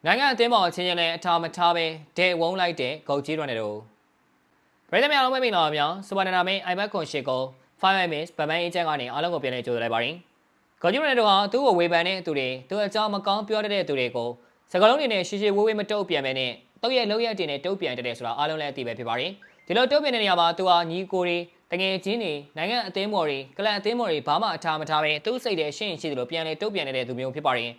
နိုင်ငံအသင်းပေါ်အချင်းချင်းနဲ့အထာမထားပဲဒဲဝုန်းလိုက်တဲ့ဂုတ်ကြီးတွေနဲ့တို့ပြည်သူများလုံးဝမိန်တော်များစူပါနာမင်းအိုင်ဘတ်ခွန်ရှိကို5 minutes ဗမန်အေဂျင့်ကနေအားလုံးကိုပြန်လည်ကြိုဆိုလိုက်ပါတယ်ဂုတ်ကြီးတွေနဲ့တို့ဟာသူ့ကိုဝေဖန်တဲ့သူတွေသူအကြောင်းမကောင်းပြောတဲ့သူတွေကိုစကားလုံးတွေနဲ့ရှေ့ရှေ့ဝေးဝေးမတုတ်ပြန်ပဲနဲ့တုတ်ရဲ့လုံးရက်တွေနဲ့တုတ်ပြန်တဲ့ဆိုတာအားလုံးလည်းအသိပဲဖြစ်ပါတယ်ဒီလိုတုတ်ပြန်တဲ့နေရာမှာသူဟာညီကိုတွေတငယ်ချင်းတွေနိုင်ငံအသင်းပေါ်တွေကလန်အသင်းပေါ်တွေဘာမှအထာမထားပဲသူ့စိတ်ထဲရှင်းရှိသလိုပြန်လည်တုတ်ပြန်နေတဲ့သူမျိုးဖြစ်ပါတယ်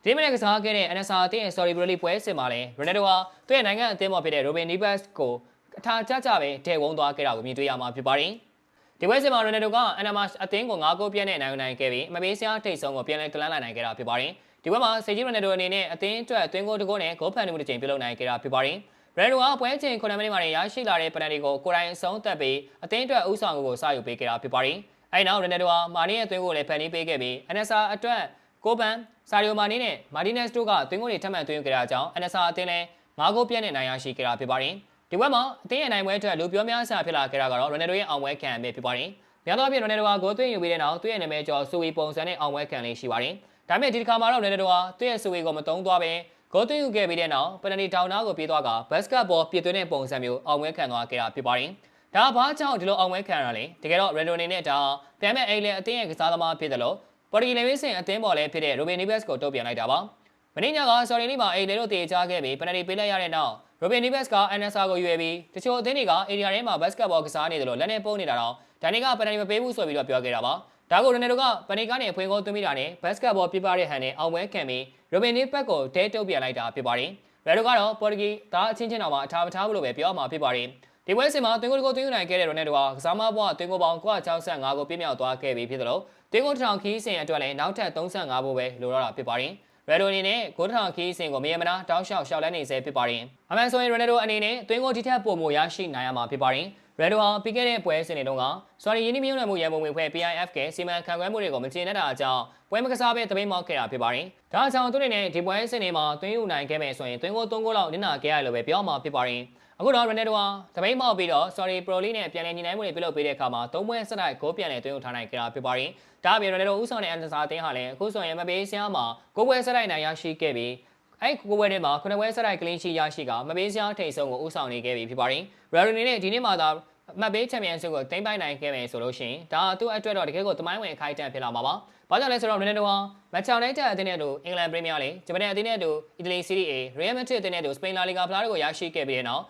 ဒီမနေ့ကစားခဲ့တဲ့ NSR အသင်းရဲ့ Sorry Bro ပွဲစဉ်မှာလည်း Ronaldo ဟာသူ့ရဲ့နိုင်ငံအသင်းပေါ်ဖြစ်တဲ့ Robin Neves ကိုအထာကျကျပဲထဲဝုန်းသွားခဲ့တာကိုမြင်တွေ့ရမှာဖြစ်ပါတယ်။ဒီပွဲစဉ်မှာ Ronaldo က NMR အသင်းကို9ဂိုးပြည့်နဲ့နိုင်ခဲ့ပြီးမပေးစရာထိတ်ဆုံးကိုပြန်လည်ကလန်းနိုင်ခဲ့တာဖြစ်ပါတယ်။ဒီပွဲမှာစေကြီး Ronaldo အနေနဲ့အသင်းအတွက်သွင်းဂိုးတစ်ဂိုးနဲ့ဂိုးဖန်မှုတစ်ချိန်ပြုလုပ်နိုင်ခဲ့တာဖြစ်ပါတယ်။ Ronaldo ကပွဲချိန်9မိနစ်မှာရရှိလာတဲ့ပယ်နယ်တီကိုကိုယ်တိုင်အဆုံးသတ်ပြီးအသင်းအတွက်ဥဆောင်ကိုစယူပေးခဲ့တာဖြစ်ပါတယ်။အဲဒီနောက် Ronaldo ဟာမာနီရဲ့သွင်းဂိုးကိုလည်းဖန်တီးပေးခဲ့ပြီး NSR အတွက်ကိုပန်ဆာရီယိုမာနီနဲ့မာတီနက်စ်တို့ကသွင်းဂိုးတွေထပ်မံသွင်းခဲ့တာကြောင့် NSR အသင်းလည်း9ဂိုးပြည့်နဲ့နိုင်ရရှိခဲ့တာဖြစ်ပါတယ်။ဒီပွဲမှာအသင်းရဲ့နိုင်ပွဲအတွက်လူပြောများစွာဖြစ်လာခဲ့တာကတော့ Ronaldo ရဲ့အောင်ပွဲခံအဖြစ်ဖြစ်ပါတယ်။များသောအားဖြင့် Ronaldo ကဂိုးသွင်းယူပြီးတဲ့နောက်သူ့ရဲ့နာမည်ကျော်ဆူဝီပုံစံနဲ့အောင်ပွဲခံလေးရှိပါတယ်။ဒါပေမဲ့ဒီတစ်ခါမှာတော့ Ronaldo ဟာသူ့ရဲ့ဆူဝီကိုမတုံးသွားပဲဂိုးသွင်းယူခဲ့ပြီးတဲ့နောက်ပယ်နယ်တီတောင်နာကိုပြေးသွားကဘတ်စကတ်ဘောပြစ်သွင်းတဲ့ပုံစံမျိုးအောင်ပွဲခံသွားခဲ့တာဖြစ်ပါတယ်။ဒါဘာကြောင့်ဒီလိုအောင်ပွဲခံရလဲ။တကယ်တော့ Ronaldo အနေနဲ့ဒါပြန်မဲ့အိမ်လေအသင်းရဲ့ကစားသမားဖြစ်တယ်လို့ပေါ်တူဂီလေဝိစင်အသင်းပေါ်လည်းဖြစ်တဲ့ Robin Neves ကိုတုတ်ပြန်လိုက်တာပါ။မင်းညက Sorry လေးမှာအိမ်လေတို့တေချခဲ့ပြီးပယ်နယ်တီပေးလိုက်ရတဲ့နောက် Robin Neves က NSR ကိုရွေပြီးတချို့အသင်းတွေကအေရီယာထဲမှာဘတ်စကတ်ဘောကစားနေတယ်လို့လက်နဲ့ပုံနေတာတော့ဒိုင်နီကပယ်နယ်တီမပေးဘူးဆိုပြီးတော့ပြောခဲ့တာပါ။ဒါကို Ronaldo ကပယ်နယ်တီကနေအဖွင့်ဂိုးသွင်းပြီးတာနဲ့ဘတ်စကတ်ဘောပြပတဲ့ဟန်နဲ့အောင်ပွဲခံပြီး Robin Neves ကိုဒဲတုတ်ပြန်လိုက်တာဖြစ်ပါတယ်။ Ronaldo ကတော့ပေါ်တူဂီသားအချင်းချင်းတော်မှာအထာမထားဘူးလို့ပဲပြောမှာဖြစ်ပါတယ်။ဒီပွဲစဉ်မှာသွင်းဂိုးကိုသွင်းယူနိုင်ခဲ့တဲ့ Ronaldo ဟာကစားမဘွားသွင်းဂိုးပေါင်း965ကိုပြည့်မြောက်သွားခဲ့ပြီဖြစ်တယ်လို့သွင်းဂိုးထောင်ခီးစဉ်အတွက်လည်းနောက်ထပ်35ဘိုးပဲလိုတော့တာဖြစ်ပါတယ်။ Ronaldo အနေနဲ့ဂိုးထောင်ခီးစဉ်ကိုမရေမနာတောက်လျှောက်ရှောက်လန်းနေစေဖြစ်ပါတယ်။အမှန်ဆိုရင် Ronaldo အနေနဲ့သွင်းဂိုးဒီထက်ပိုမိုရရှိနိုင်ရမှာဖြစ်ပါတယ်။ Ronaldo ဟာပြီးခဲ့တဲ့ပွဲစဉ်တွေတုန်းကစွာရီယင်းနှိမ့်မြုံနယ်မှုရန်ပုံငွေဖွဲ့ PIF ကစီမံခန့်ခွဲမှုတွေကိုမကျေနပ်တာအကြောင်းပွဲမကစားဘဲတပိတ်မောက်ခဲ့တာဖြစ်ပါတယ်။ဒါကြောင့်သူတွေနဲ့ဒီပွဲစဉ်တွေမှာသွင်းယူနိုင်ခဲ့မယ်ဆိုရင်သွင်းဂိုး3ဂိုးလောက်နစ်နာခဲ့ရလို့ပဲပြောမှာဖြစ်ပါတယ်။အခုတော့ Ronaldo ဟာတပိတ်မောက်ပြီးတော့ Sorry Pro League နဲ့ပြန်လည်ညီနိုင်မှုတွေပြုလုပ်ပေးတဲ့အခါမှာ3ပွဲဆက်တိုက်ဂိုးပြန်လည်သွင်းယူထားနိုင်ခဲ့တာဖြစ်ပါတယ်။ဒါအပြင် Ronaldo ဦးဆောင်တဲ့ NSR အသင်းဟာလည်းအခုဆိုရင်မပေးစရာမှာ9ပွဲဆက်တိုက်နိုင်ရရှိခဲ့ပြီးအဲ့9ပွဲထဲမှာ9ပွဲဆက်တိုက်ကလင်းရှိရရှိကမပေးစရာထိတ်ဆုံးကိုဦးဆောင်နေခဲ့ပြီဖြစ်ပါတယ်။ Ronaldo အနေနဲ့ဒီနေ့မှာသာမှတ်ပေးချန်ပီယံဆုကိုတင်ပိုင်နိုင်ခဲ့မယ်ဆိုလို့ရှိရင်ဒါသူ့အတွက်တော့တကယ်ကိုသမိုင်းဝင်အခိုက်အတန့်ဖြစ်လာမှာပါ။ဘာကြောင့်လဲဆိုတော့ Ronaldo ဟာမန်ချက်စတာယူနိုက်တက်အသင်းနဲ့တူအင်္ဂလန်ပရီးမီးယားလိဂ်ဂျပန်အသင်းနဲ့တူအီတလီစီးရီး A ရီယယ်မက်ဒရစ်အသင်းနဲ့တူစပိန်လာလီဂါဖလားတွေကိုရရှိခဲ့ပြီးတဲ့နောက်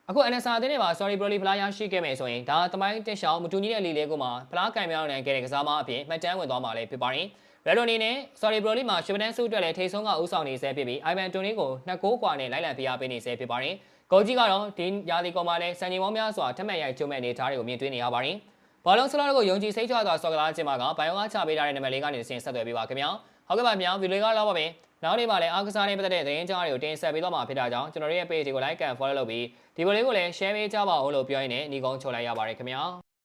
အခု NSR အသင်းနဲ့ပါ Sorry Bro ဖလားရရှိခဲ့မယ်ဆိုရင်ဒါသမိုင်းတက်ရှောင်းမတူညီတဲ့လီလေးကိုမှဖလားကင်မြောင်းနိုင်ခဲ့တဲ့ကစားမအဖြစ်မှတ်တမ်းဝင်သွားမှာလည်းဖြစ်ပါတယ်။ Ronaldo အနေနဲ့ Sorry Bro မှာရှုပ်တန်းစုအတွက်လည်းထိတ်ဆုံးကဦးဆောင်နေဆဲဖြစ်ပြီး Ivan Toney ကို2ဂိုးကွာနဲ့လိုက်လံဖိအားပေးနေဆဲဖြစ်ပါတယ်။ဂိုးကြီးကတော့ဒီရာသီကုန်မှာလည်းစံချိန်ပေါင်းများစွာထပ်မံရိုက်ချိုးမဲ့အနေအထားတွေကိုမြင်တွေ့နေရပါတယ်။ဘောလုံးစလော့ကိုယုံကြည်စိတ်ချစွာဆော်ကစားခြင်းမှာကဘိုင်ယိုကချပေးထားတဲ့နံပါတ်၄ကနေဆက်သွယ်ပေးပါခင်ဗျာ။ဟုတ်ကဲ့ပါဗျာဗီဒီယိုကတော့ပါပဲ။နောက်နေ့မှာလည်းအားကစားနဲ့ပတ်သက်တဲ့သတင်းကြားတွေကိုတင်ဆက်ပေးတော့မှာဖြစ်တာကြောင့်ကျွန်တော်တို့ရဲ့ page ကို like and follow လုပ်ပြီးဒီဗီဒီယိုလေးကိုလည်း share ပေးကြပါဦးလို့ပြောရင်းနဲ့ညီကုန်းချုပ်လိုက်ရပါတယ်ခင်ဗျာ။